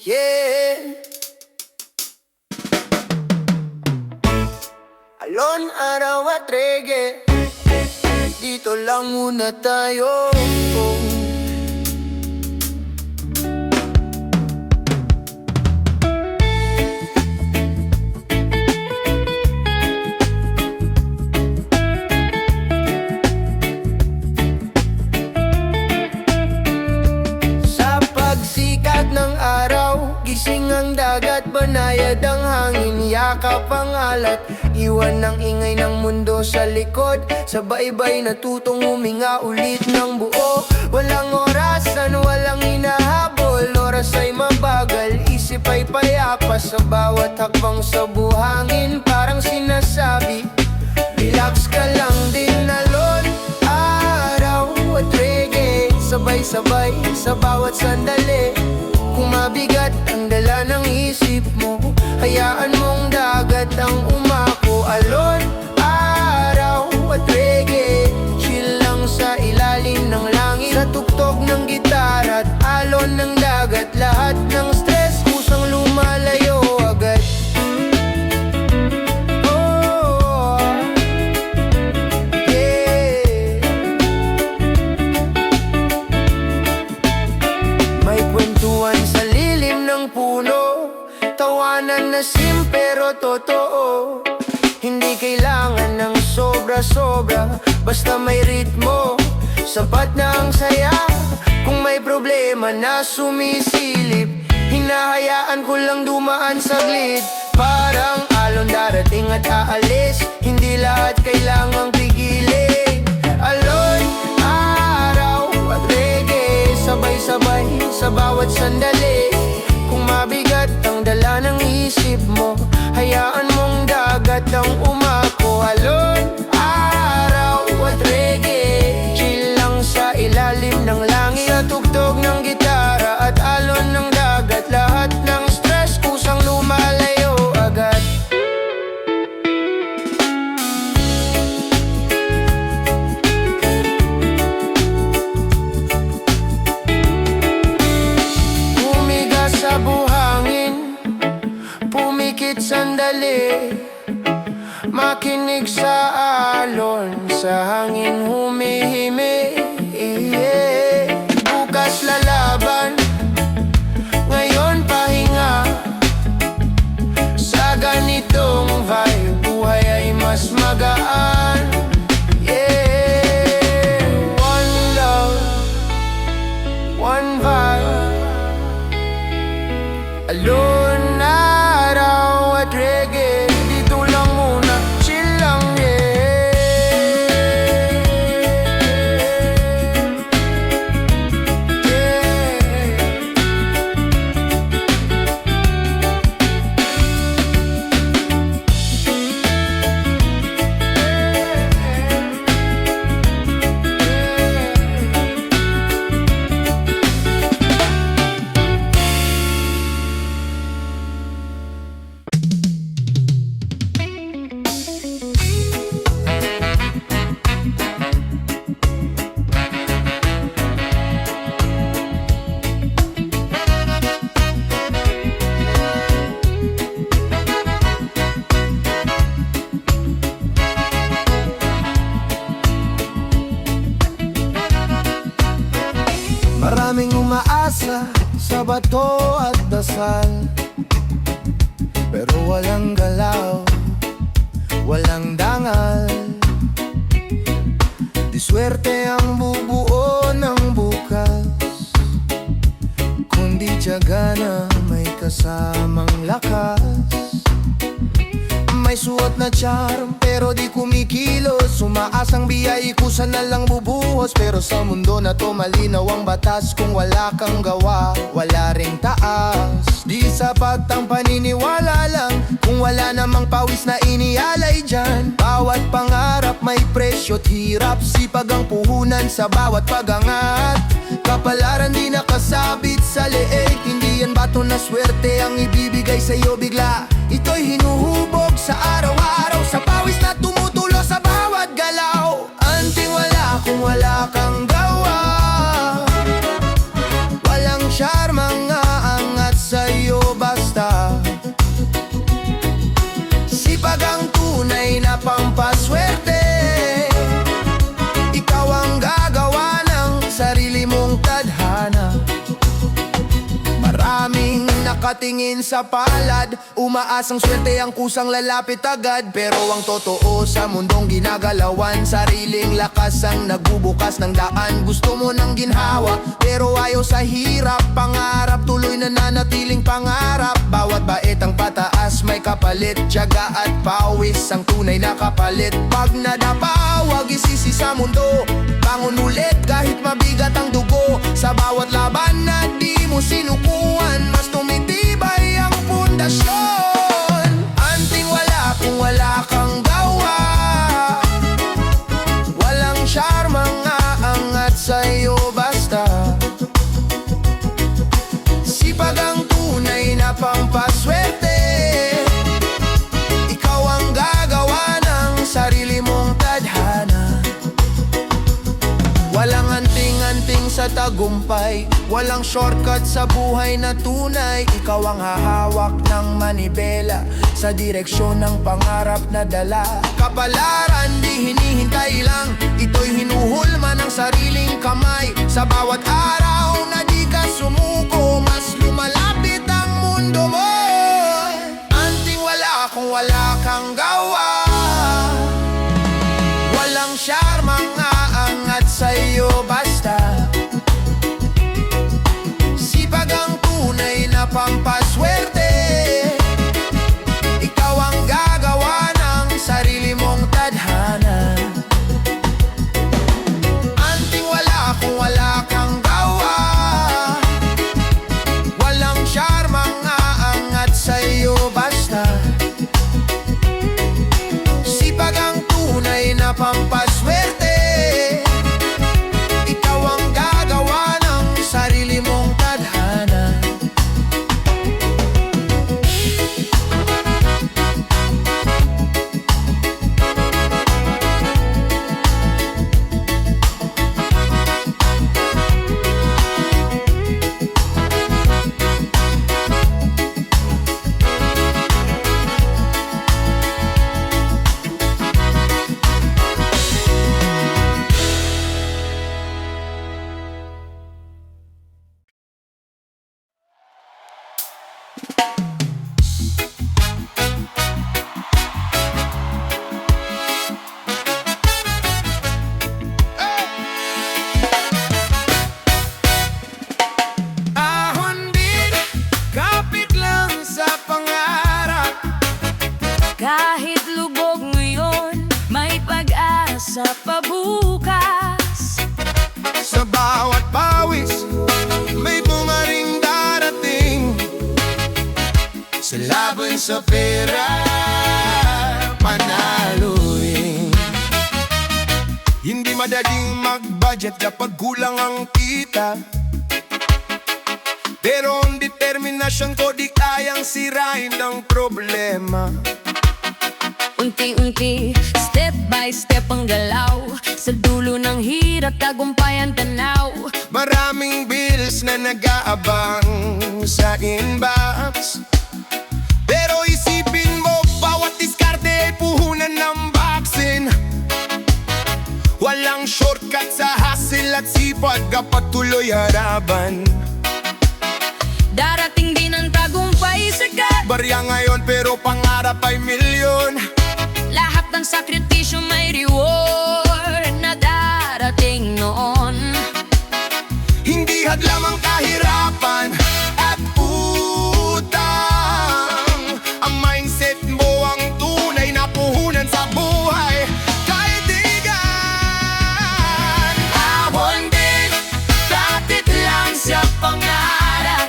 yeah. Alon, araw at reggae, dito lang muna tayo. Ng araw, gising ang dagat, banayad ang hangin, yakap ang alat, iwan ng ingay ng mundo sa likod, sabay-bay natutong huminga ulit ng buo. Walang orasan, walang hinahabol, oras ay mabagal, isip ay payapa, sa bawat hakbang sa buhangin, parang sinasabi, relax ka lang din. Alon, araw at reggae, sabay-sabay sa bawat sandali. Kung mabigat ang dala ng isip mo, hayaan mong dagat ang umako. Alon, araw at reggae, chill lang sa ilalim ng langit, sa tugtog ng gitara at alon ng dagat, lahat ng stress kusang lumalayo agad. Tawanan na sim pero totoo, hindi kailangan ng sobra-sobra, basta may ritmo, sapat na ang saya. Kung may problema na sumisilip, hinahayaan ko lang dumaan saglit. Parang alon darating at aalis, hindi lahat kailangang pigilin. Alon, araw at reggae, sabay-sabay sa bawat sandali. Kung mabigat ang dala ng isip mo, hayaan mong dagat ang umako. Alon, araw at reggae, chill lang sa ilalim ng langit, sa tugtog ng gitara at alon ng dagat, lahat ng stress kusang lumalayo agad. Sa buhangin, pumikit sandali, makinig sa alon, sa hangin humihimi, yeah. Bukas lalaban, ngayon pahinga, sa ganitong vibe, buhay ay mas magaan, yeah. One love, one vibe. Alon, araw at reggae, dito lang muna, chill lang, yeah. Maraming umaasa sa bato at dasal, pero walang galaw, walang dangal. Di swerte ang bubuo ng bukas, kundi tiyaga na may kasamang lakas. May suot na charm pero di kumikilos, umaasang biyay kusa na lang bubuhos. Pero sa mundo na to malinaw ang batas, kung wala kang gawa, wala ring taas. Di sapat ang paniniwala lang kung wala namang pawis na inialay dyan. Bawat pangarap may presyo't hirap, sipag ang puhunan sa bawat pagangat. Kapalaran di nakasabit sa leeg, hindi yan bato na swerte ang ibibigay sa'yo bigla. Ito'y hinuhubog sa araw-araw, sa pawis na tumutulo sa bawat galaw. Anting wala kung wala kang gawa, walang charm ang aangat sa'yo. nakatingin sa palad. Umaasang swerte ang kusang lalapit agad. Pero ang totoo sa mundong ginagalawan, sariling lakas ang nagbubukas ng daan. Gusto mo ng ginhawa pero ayaw sa hirap. Pangarap tuloy nananatiling pangarap. Bawat bait ang pataas may kapalit. Tiyaga at pawis ang tunay na kapalit. Pag nadapa, wag isisi sa mundo. Bangon ulit kahit mabigat ang dugo. Sa bawat laban na di mo sinukuan, mas tumitibay ang pundasyon. Anting wala kung wala kang gawa. Walang syarmang aangat sa'yo basta. Sipag ang tunay na pampaswerte. Ikaw ang gagawa ng sarili mong tadhana. Walang anting-anting sa tagumpay, walang shortcut sa buhay na tunay. Ikaw ang hahawak ng manibela sa direksyon ng pangarap na dala. Kapalaran di hinihintay lang, ito'y hinuhulma ng sariling kamay. Sa bawat araw na di ka sumuko, mas lumalapit ang mundo mo. Anting wala kung wala kang gawa. Walang syarmang aangat sa'yo basta. Sipag ang tunay na pampaswerte. Ikaw ang gagawa ng sarili mong tadhana. Anting wala kung wala kang gawa. Walang syarmang aangat sa'yo basta. Sipag ang tunay na pampaswerte. Ikaw ang gagawa ng sarili mong tadhana. Ahon din, kapit lang sa pangarap. Kahit lubog ngayon, may pag-asa pa bukas. Sa bawat pawis, may bumaring darating. Sa laban sa pera, panaluin. Hindi madaling mag-budget kapag kulang ang kita. Pero ang determinasyon ko di kayang sirain ng problema. Unti-unti, step by step ang galaw. Sa dulo ng hirap, tagumpay ang tanaw. Maraming bills na nag-aabang sa inbox. Pero isipin mo, bawat diskarte ay puhunan ng boxing. Walang shortcut sa hustle at sipag kapag tuloy harapan. Darating din ang tagumpay sagad. Barya ngayon pero pangarap ay milyon. Lahat ng sakripisyo may reward na darating noon. Hindi hadlang ang kahirapan at utang. Ang mindset mo ang tunay na puhunan sa buhay. Kaibigan, Ahon din, kapit lang sa pangarap.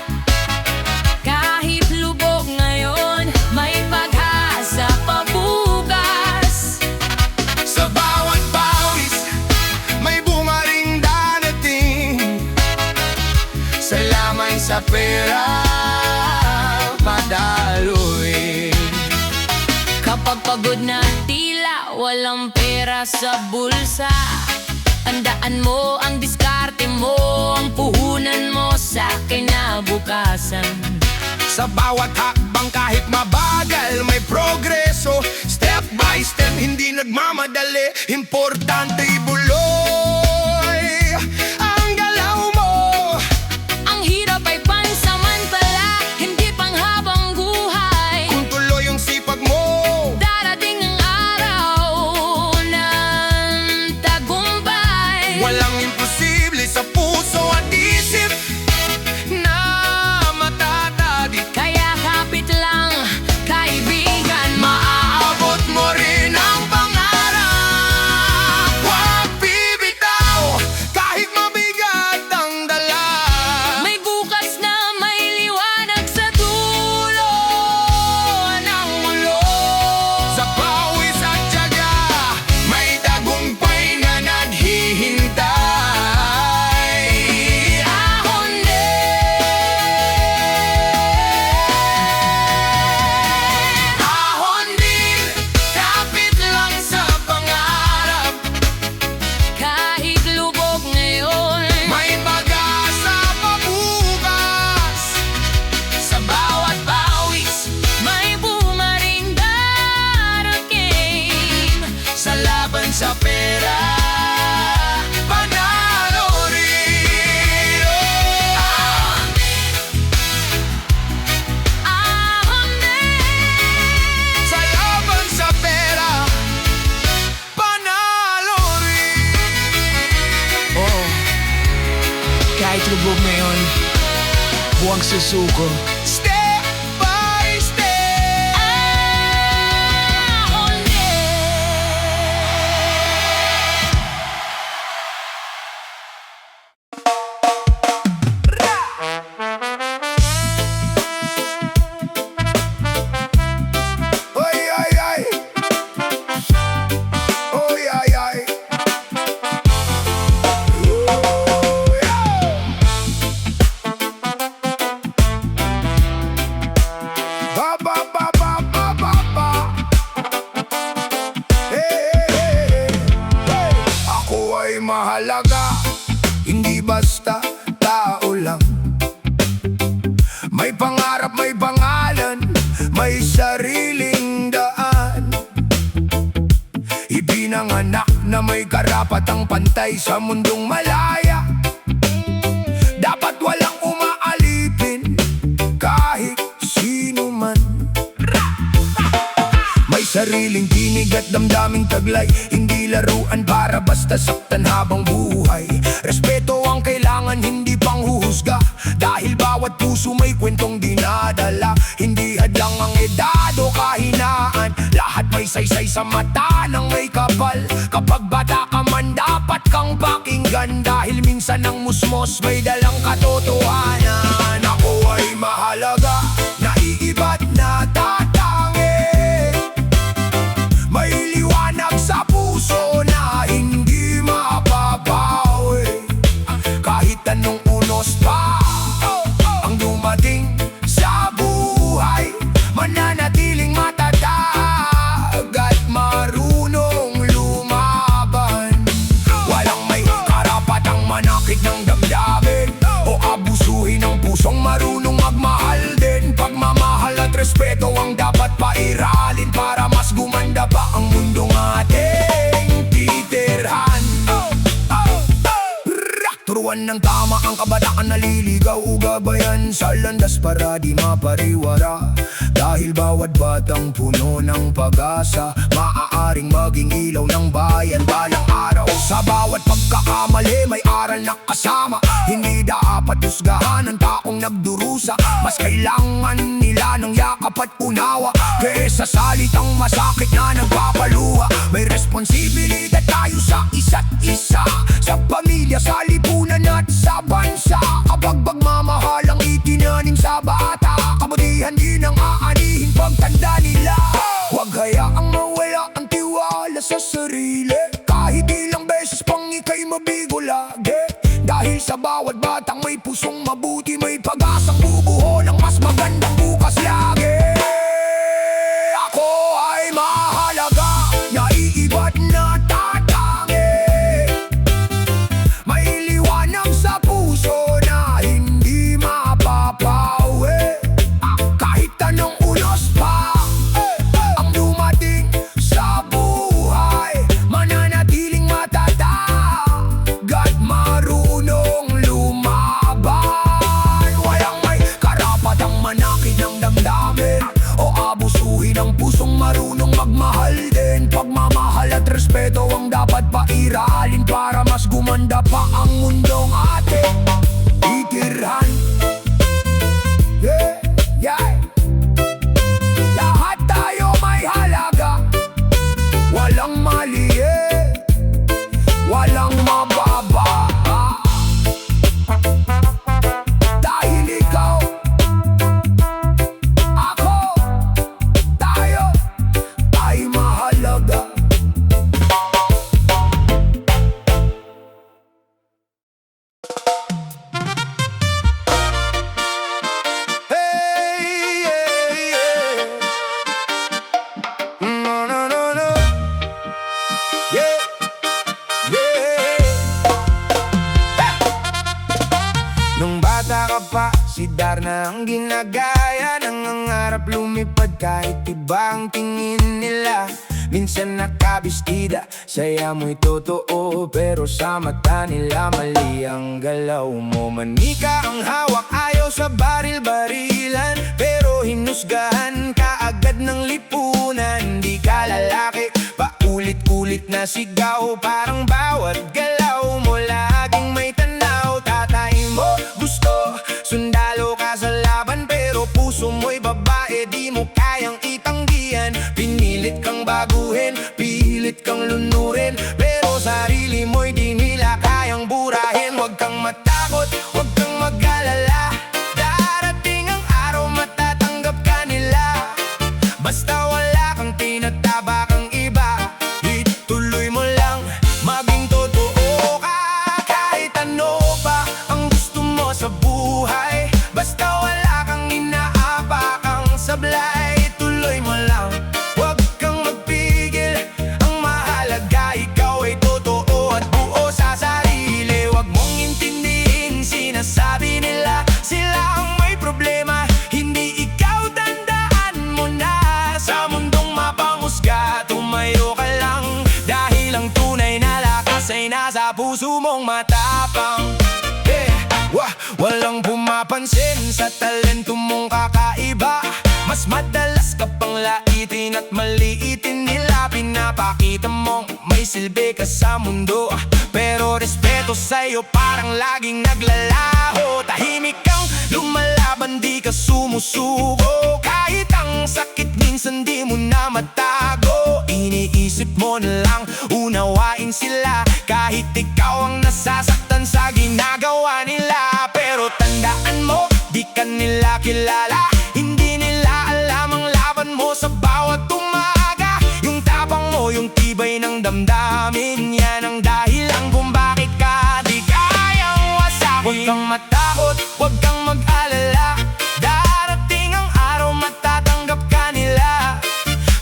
Kahit lubog ngayon, may pag-asa pa bukas. sa bawat pawis, may bunga ring darating. Salamat sa pera, madaloy. Kapag pagod na tila walang pera sa bulsa, tandaan mo ang diskarte mo, ang puhunan mo sa kinabukasan. Sa bawat hakbang kahit mabagal, may progreso. Step by step, hindi nagmamadali. Importante ibuloy ang galaw mo. Ang hirap ay pansamantala, hindi huwag susuko. Step by step. Ah, ole. Oy, ay, ay. Oy, ay, ay. Ooh, yeah. Ba, ba, ba, ba, ba, ba, ba. Hey, hey, hey, hey. Ako ay mahalaga, hindi basta tao lang. May pangarap, may pangalan, may sariling daan. Ipinanganak na may karapatang pantay sa mundong malaya. Dapat walang umaalipin kahit sino man. May sariling tinig at damdaming taglay, hindi laruan para basta saktan habang buhay. Respeto ang kailangan, hindi panghuhusga, dahil bawat puso may kwentong dinadala. Hindi hadlang ang edad o kahinaan, lahat may saysay sa mata ng may kapal. Kapag bata ka man dapat kang pakinggan, dahil minsan ang musmos may dalang katotohanan. Ako ay mahalaga, naiiba't natatangi. May liwanag sa puso na hindi mapapawi. Kahit anong unos pa ang dumating sa buhay, mananatiling matatag at marunong lumaban. Walang may karapatang manakit ng damdamin o abusuhin ang pusong marunong magmahal din. Pagmamahal at respeto ang dapat pairalin para mas gumanda pa ang mundong ating titirhan. Turuan ng tama ang kabataan, naliligaw o gabayan sa landas para di mapariwara. Dahil bawat batang puno ng pag-asa, maaaring maging ilaw ng bayan balang araw. Sa bawat pagkakamali may aral na kasama, hindi dapat husgahan ang taong nagdurusa. Mas kailangan nila ng yakap at unawa kaysa salitang masakit na nagpapaluha. May responsibilidad tayo sa isa't isa, sa pamilya, sa lipunan at sa bansa. Kapag pagmamahal ang itinanim sa bata, kabutihan din ang aanihin pagtanda nila. Huwag hayaang mawala ang tiwala sa sarili, kahit ilang beses pang ika'y mabigo lagi. Dahil sa bawat batang may pusong mabuti, may pag-asang bubuo ng mas magandang bukas lagi. Ako ay mahalaga, naiiba't natatangi. May liwanag sa puso na hindi mapapawi. Kahit anong unos pa ang dumating sa buhay, mananatiling matatag at marunong lumaban. Walang may karapatang manakit ng damdamin o abusuhin ang pusong marunong magmahal din. Pagmamahal at respeto ang dapat pairalin para mas gumanda pa ang mundong ating titirhan. Yeah, yeah. Lahat tayo may halaga, walang maliit, walang mababa. Dahil ikaw, ako, tayo ay mahalaga. Hey, yeah, yeah. No, no, no, no. Yeah, yeah. Nung bata ka pa, si Darna ang ginagaya. Nangangarap lumipad kahit iba ang tingin nila. Minsan nakabistida, saya mo'y totoo, pero sa mata nila mali ang galaw mo. Manika ang hawak, ayaw sa baril-barilan, pero hinusgahan ka agad ng lipunan. Di ka lalaki, paulit-ulit na sigaw, parang bawat galaw mo laging may tanaw. Tatay mo gusto, sundalo ka puso mo'y babae, di mo kayang itanggihan. Pinilit kang baguhin, pilit kang lunurin, pero sarili mo'y di nila kayang burahin. Huwag kang matakot, huwag kang mag-alala, darating ang araw matatanggap ka nila. Basta wala kang tinatabakang iba, ituloy mo lang, maging totoo ka. Kahit ano pa ang gusto mo sa buhay, basta wala kang inaapakang sablay, ituloy mo lang, huwag kang magpigil. Ang mahalaga, ikaw ay totoo at buo sa sarili. Huwag mong intindihin sinasabi nila, sila ang may problema, hindi ikaw. Tandaan mo na, sa mundong mapanghusga, tumayo ka lang, dahil ang tunay na lakas ay nasa puso mong matapang. Walang pumapansin sa talento mong kakaiba, mas madalas ka pang laitin at maliitin nila. Pinapakita mong may silbi ka sa mundo, pero respeto sa'yo parang laging naglalaho. Tahimik kang lumalaban, di ka sumusuko, kahit ang sakit minsan di mo na matago. Iniisip mo na lang unawain sila, kahit ikaw ang nasasaktan sa ginagawa nila. Pero tandaan mo, di ka nila kilala, hindi nila alam ang laban mo sa bawat umaga. Yung tapang mo, yung tibay ng damdamin, yan ang dahilan kung bakit ka di kayang wasakin. Huwag kang matakot, huwag kang mag-alala, darating ang araw matatanggap ka nila.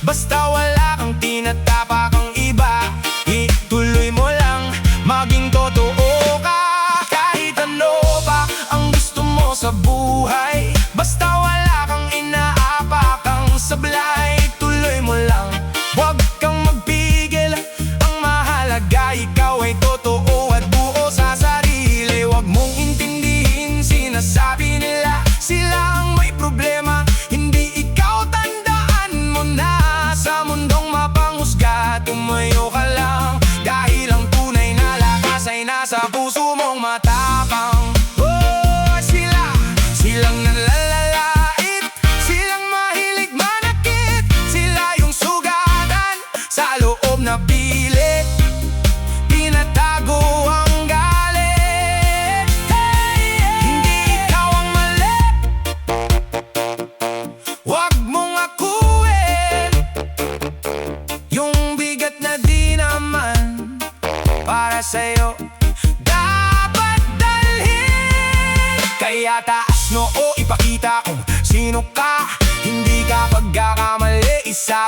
Basta wala kang tinatapakang iba, ituloy mo lang, maging totoo ka. Kahit ano pa ang gusto mo sa buhay, basta wala kang inaapakang sablay, ituloy mo lang, huwag kang magpigil. Ang mahalaga, ikaw ay totoo at buo sa sarili. Huwag mong intindihin sinasabi nila, sila ang may problema, hindi ikaw. Tandaan mo na, sa mundong mapanghusga, tumayo ka lang, dahil ang tunay na lakas ay nasa puso mong matapang. Silang nanlalalait, silang mahilig manakit, sila yung sugatan sa loob na pilit, tinatago ang galit. Hindi ikaw ang mali, huwag mong akuin yung bigat na di naman para sa'yo dapat dalhin. Kaya taas noo, ipakita kung sino ka, hindi ka pagkakamali, isa